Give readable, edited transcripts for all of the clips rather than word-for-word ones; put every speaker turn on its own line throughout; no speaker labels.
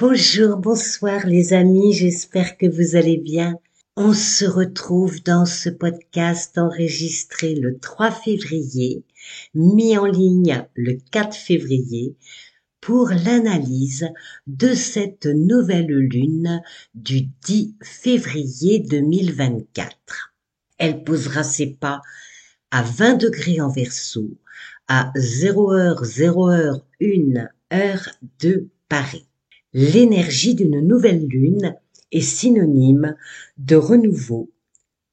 Bonjour, bonsoir les amis, j'espère que vous allez bien. On se retrouve dans ce podcast enregistré le 3 février, mis en ligne le 4 février, pour l'analyse de cette nouvelle lune du 10 février 2024. Elle posera ses pas à 20 degrés en Verseau, à 0h01 heure de Paris. L'énergie d'une nouvelle lune est synonyme de renouveau,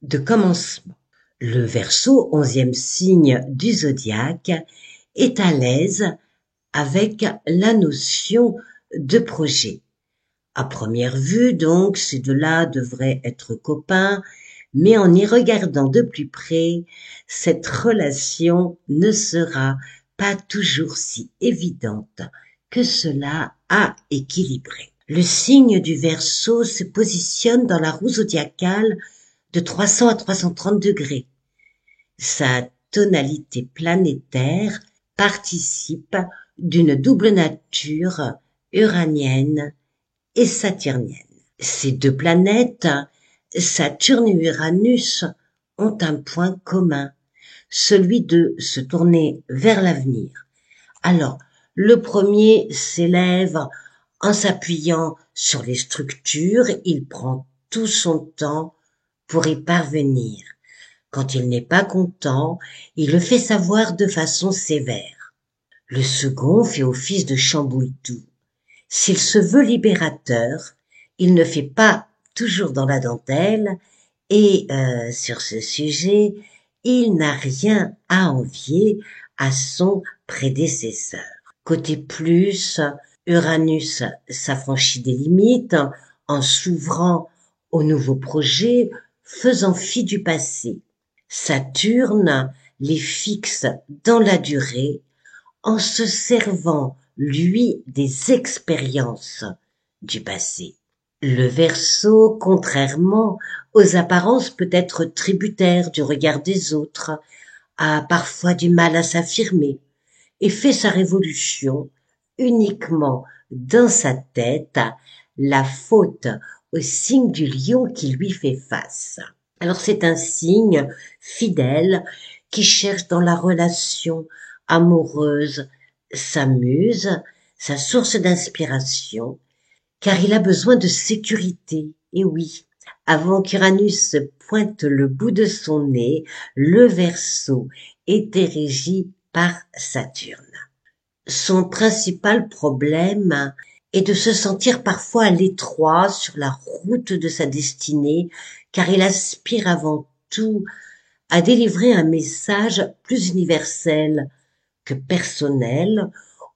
de commencement. Le Verseau, 11e signe du zodiaque, est à l'aise avec la notion de projet. À première vue, donc, ces deux-là devraient être copains, mais en y regardant de plus près, cette relation ne sera pas toujours si évidente que cela à équilibrer. Le signe du Verseau se positionne dans la roue zodiacale de 300 à 330 degrés. Sa tonalité planétaire participe d'une double nature uranienne et saturnienne. Ces deux planètes, Saturne et Uranus, ont un point commun, celui de se tourner vers l'avenir. Alors, le premier s'élève en s'appuyant sur les structures, il prend tout son temps pour y parvenir. Quand il n'est pas content, il le fait savoir de façon sévère. Le second fait office de chamboule-tout. S'il se veut libérateur, il ne fait pas toujours dans la dentelle et sur ce sujet, il n'a rien à envier à son prédécesseur. Côté plus, Uranus s'affranchit des limites en s'ouvrant aux nouveaux projets, faisant fi du passé. Saturne les fixe dans la durée en se servant, lui, des expériences du passé. Le Verseau, contrairement aux apparences, peut être tributaire du regard des autres, a parfois du mal à s'affirmer et fait sa révolution uniquement dans sa tête, la faute au signe du lion qui lui fait face. Alors c'est un signe fidèle qui cherche dans la relation amoureuse sa muse, sa source d'inspiration, car il a besoin de sécurité. Et oui, avant qu'Uranus pointe le bout de son nez, le Verseau était régi par Saturne. Son principal problème est de se sentir parfois à l'étroit sur la route de sa destinée, car il aspire avant tout à délivrer un message plus universel que personnel,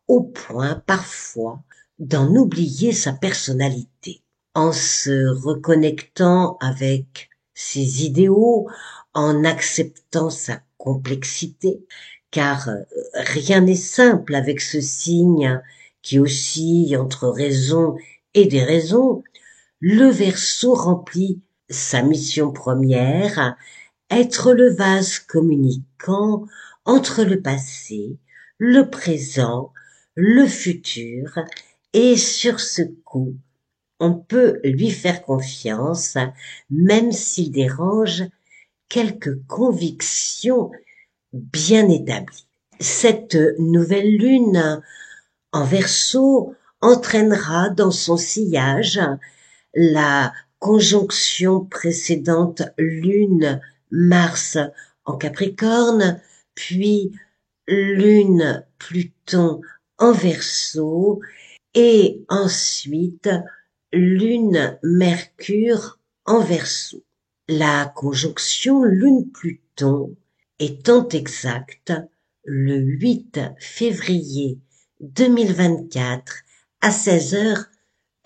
au point parfois d'en oublier sa personnalité. En se reconnectant avec ses idéaux, en acceptant sa complexité, car rien n'est simple avec ce signe qui oscille entre raison et déraison, le Verseau remplit sa mission première, être le vase communicant entre le passé, le présent, le futur, et sur ce coup, on peut lui faire confiance, même s'il dérange quelques convictions bien établies. Cette nouvelle lune en Verseau entraînera dans son sillage la conjonction précédente Lune Mars en Capricorne, puis Lune Pluton en Verseau et ensuite Lune Mercure en Verseau. La conjonction Lune-Pluton étant exacte le 8 février 2024 à 16h,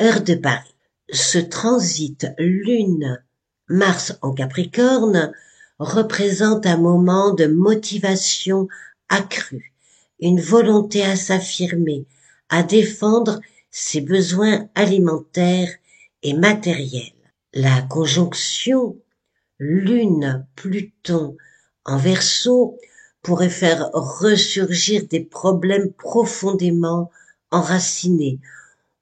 heure de Paris. Ce transit Lune-Mars en Capricorne représente un moment de motivation accrue, une volonté à s'affirmer, à défendre ses besoins alimentaires et matériels. La conjonction Lune-Pluton en Verseau pourrait faire ressurgir des problèmes profondément enracinés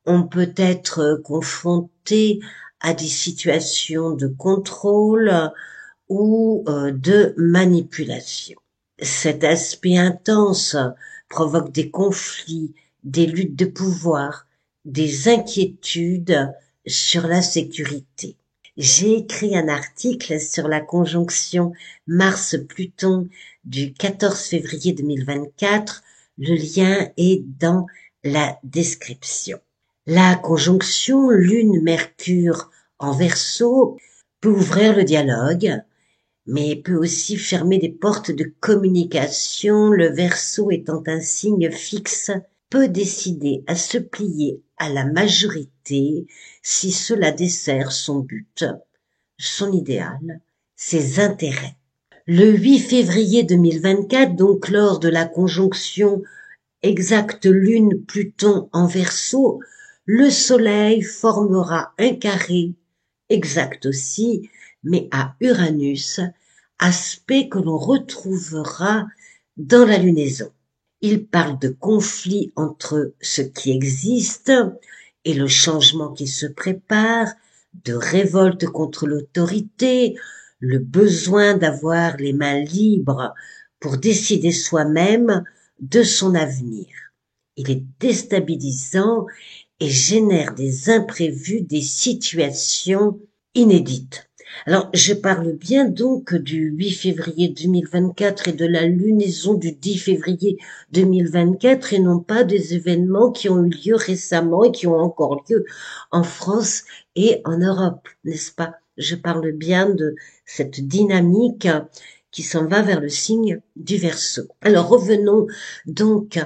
on peut être confronté à des situations de contrôle ou de manipulation. Cet aspect intense provoque des conflits, des luttes de pouvoir, des inquiétudes sur la sécurité. J'ai écrit un article sur la conjonction Mars-Pluton du 14 février 2024. Le lien est dans la description. La conjonction Lune-Mercure en Verseau peut ouvrir le dialogue, mais peut aussi fermer des portes de communication. Le Verseau étant un signe fixe, peut décider à se plier à la majorité si cela dessert son but, son idéal, ses intérêts. Le 8 février 2024, donc lors de la conjonction exacte Lune-Pluton en Verseau, le Soleil formera un carré exact aussi, mais à Uranus, aspect que l'on retrouvera dans la lunaison. Il parle de conflit entre ce qui existe et le changement qui se prépare, de révolte contre l'autorité, le besoin d'avoir les mains libres pour décider soi-même de son avenir. Il est déstabilisant et génère des imprévus, des situations inédites. Alors, je parle bien donc du 8 février 2024 et de la lunaison du 10 février 2024 et non pas des événements qui ont eu lieu récemment et qui ont encore lieu en France et en Europe, n'est-ce pas? Je parle bien de cette dynamique qui s'en va vers le signe du Verseau. Alors, revenons donc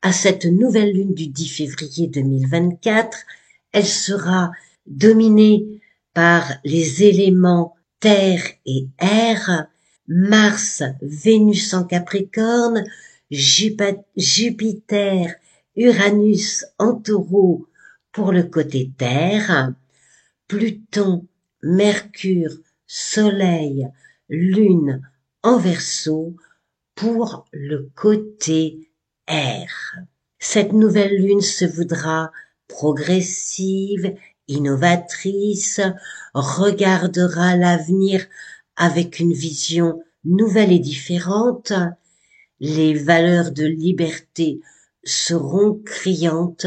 à cette nouvelle lune du 10 février 2024. Elle sera dominée par les éléments terre et air, Mars, Vénus en Capricorne, Jupiter, Uranus en Taureau pour le côté terre, Pluton, Mercure, Soleil, Lune en Verseau pour le côté air. Cette nouvelle lune se voudra progressive, innovatrice, regardera l'avenir avec une vision nouvelle et différente. Les valeurs de liberté seront criantes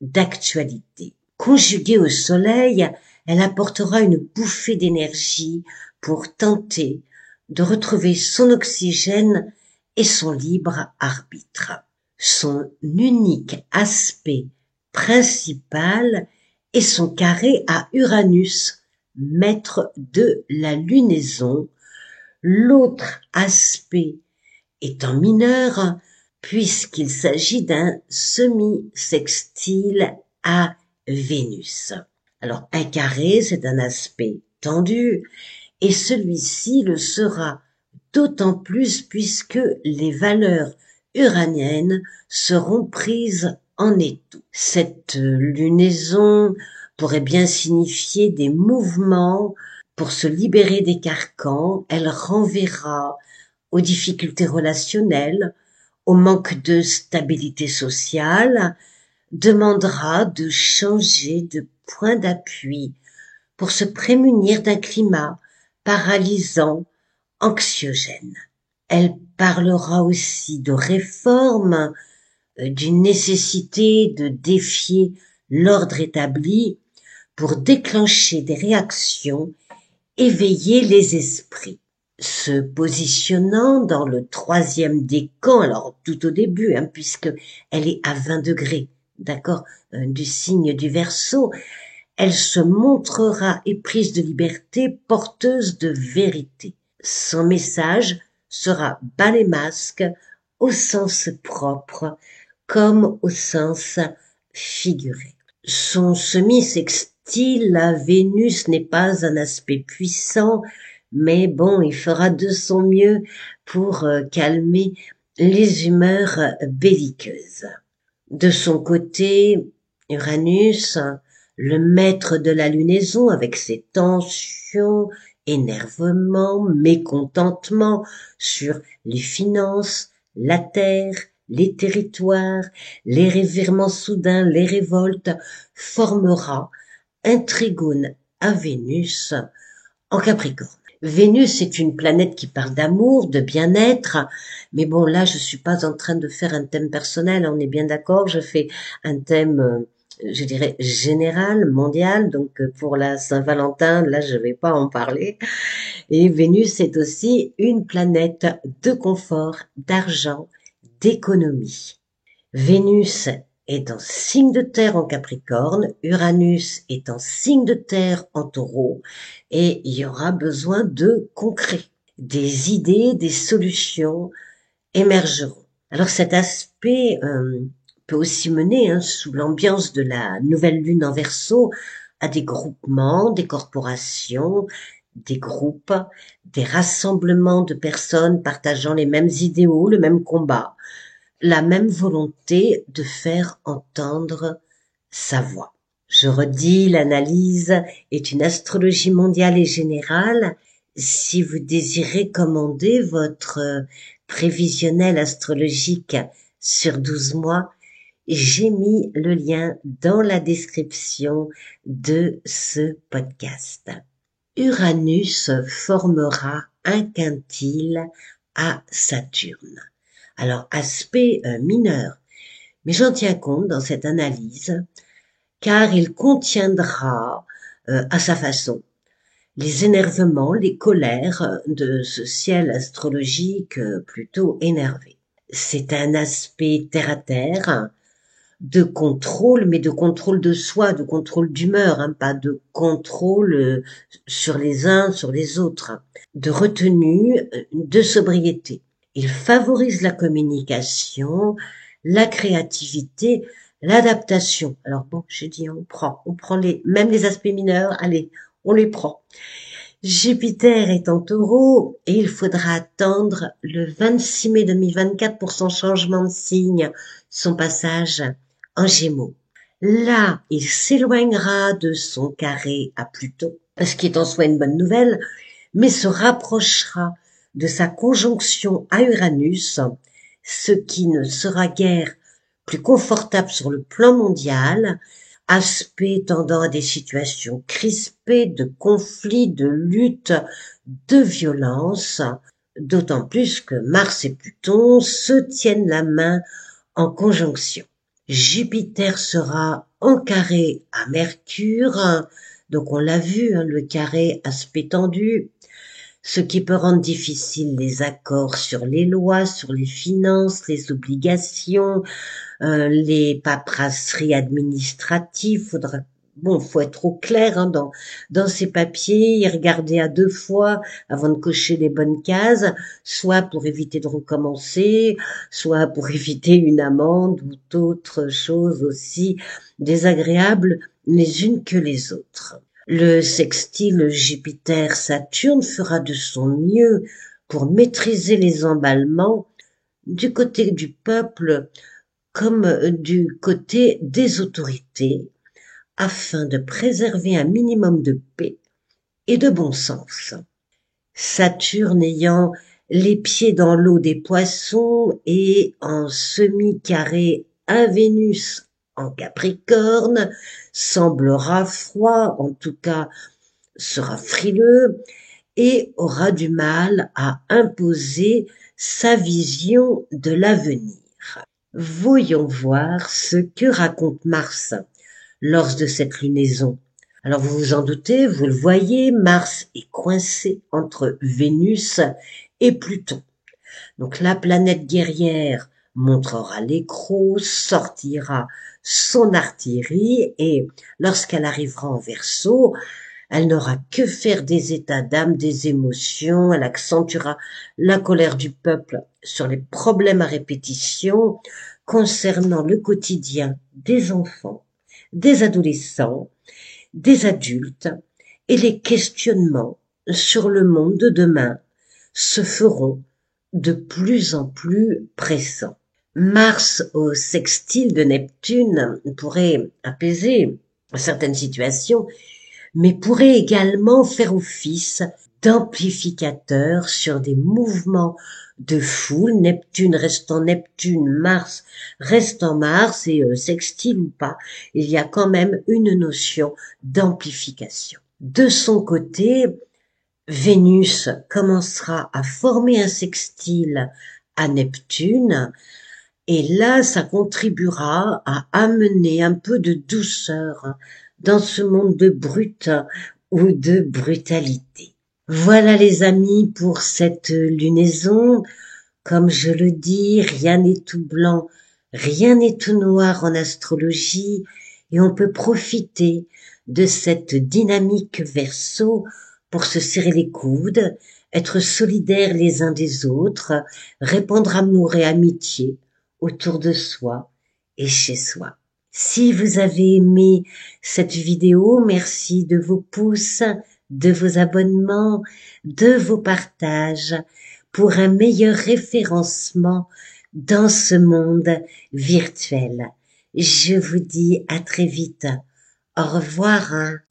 d'actualité. Conjuguée au soleil, elle apportera une bouffée d'énergie pour tenter de retrouver son oxygène et son libre arbitre. Son unique aspect principal est son carré à Uranus, maître de la lunaison. L'autre aspect est en mineur puisqu'il s'agit d'un semi-sextile à Vénus. Alors un carré, c'est un aspect tendu et celui-ci le sera d'autant plus puisque les valeurs uraniennes seront prises en étau. Cette lunaison pourrait bien signifier des mouvements pour se libérer des carcans. Elle renverra aux difficultés relationnelles, au manque de stabilité sociale, demandera de changer de point d'appui pour se prémunir d'un climat paralysant, anxiogène. Elle parlera aussi de réforme, d'une nécessité de défier l'ordre établi pour déclencher des réactions, éveiller les esprits. Se positionnant dans le 3e décan, alors tout au début, puisque elle est à 20 degrés, d'accord, du signe du Verseau, elle se montrera éprise de liberté, porteuse de vérité. Son message sera bas les masques au sens propre comme au sens figuré. Son semi-sextile à Vénus n'est pas un aspect puissant, mais bon, il fera de son mieux pour calmer les humeurs belliqueuses. De son côté, Uranus, le maître de la lunaison avec ses tensions, énervements, mécontentements sur les finances, la terre, les territoires, les revirements soudains, les révoltes, formera un trigone à Vénus en Capricorne. Vénus est une planète qui parle d'amour, de bien-être, mais bon, là, je suis pas en train de faire un thème personnel, on est bien d'accord, je fais un thème, je dirais, général, mondial, donc pour la Saint-Valentin, là, je vais pas en parler. Et Vénus est aussi une planète de confort, d'argent, d'économie. Vénus est en signe de terre en Capricorne, Uranus est en signe de terre en Taureau, et il y aura besoin de concret. Des idées, des solutions émergeront. Alors cet aspect peut aussi mener, sous l'ambiance de la nouvelle lune en Verseau, à des groupements, des corporations, des groupes, des rassemblements de personnes partageant les mêmes idéaux, le même combat, la même volonté de faire entendre sa voix. Je redis, l'analyse est une astrologie mondiale et générale. Si vous désirez commander votre prévisionnel astrologique sur 12 mois, j'ai mis le lien dans la description de ce podcast. Uranus formera un quintile à Saturne. Alors, aspect mineur, mais j'en tiens compte dans cette analyse, car il contiendra à sa façon les énervements, les colères de ce ciel astrologique plutôt énervé. C'est un aspect terre-à-terre, de contrôle, mais de contrôle de soi, de contrôle d'humeur, pas de contrôle sur les uns, sur les autres, de retenue, de sobriété. Il favorise la communication, la créativité, l'adaptation. Alors bon, j'ai dit, on prend même les aspects mineurs, allez, on les prend. Jupiter est en Taureau et il faudra attendre le 26 mai 2024 pour son changement de signe, son passage en Gémeaux. Là, il s'éloignera de son carré à Pluton, ce qui est en soi une bonne nouvelle, mais se rapprochera de sa conjonction à Uranus, ce qui ne sera guère plus confortable sur le plan mondial, aspect tendant à des situations crispées, de conflits, de luttes, de violences, d'autant plus que Mars et Pluton se tiennent la main en conjonction. Jupiter sera en carré à Mercure, donc on l'a vu, le carré aspect tendu, ce qui peut rendre difficile les accords sur les lois, sur les finances, les obligations, les paperasseries administratives. Faut être au clair dans ces papiers, y regarder à 2 fois avant de cocher les bonnes cases, soit pour éviter de recommencer, soit pour éviter une amende ou d'autres choses aussi désagréables les unes que les autres. Le sextile Jupiter-Saturne fera de son mieux pour maîtriser les emballements du côté du peuple comme du côté des autorités, afin de préserver un minimum de paix et de bon sens. Saturne ayant les pieds dans l'eau des Poissons et en semi-carré à Vénus en Capricorne, semblera froid, en tout cas sera frileux, et aura du mal à imposer sa vision de l'avenir. Voyons voir ce que raconte Mars lors de cette lunaison. Alors vous vous en doutez, vous le voyez, Mars est coincé entre Vénus et Pluton. Donc la planète guerrière montrera l'écrou, sortira son artillerie et lorsqu'elle arrivera en Verseau, elle n'aura que faire des états d'âme, des émotions, elle accentuera la colère du peuple sur les problèmes à répétition concernant le quotidien des enfants, des adolescents, des adultes, et les questionnements sur le monde de demain se feront de plus en plus pressants. Mars au sextile de Neptune pourrait apaiser certaines situations, mais pourrait également faire office d'amplificateurs sur des mouvements de foule, Neptune restant Neptune, Mars restant Mars, et sextile ou pas, il y a quand même une notion d'amplification. De son côté, Vénus commencera à former un sextile à Neptune, et là, ça contribuera à amener un peu de douceur dans ce monde de brut ou de brutalité. Voilà les amis pour cette lunaison. Comme je le dis, rien n'est tout blanc, rien n'est tout noir en astrologie, et on peut profiter de cette dynamique Verseau pour se serrer les coudes, être solidaires les uns des autres, répandre amour et amitié autour de soi et chez soi. Si vous avez aimé cette vidéo, merci de vos pouces, de vos abonnements, de vos partages pour un meilleur référencement dans ce monde virtuel. Je vous dis à très vite. Au revoir.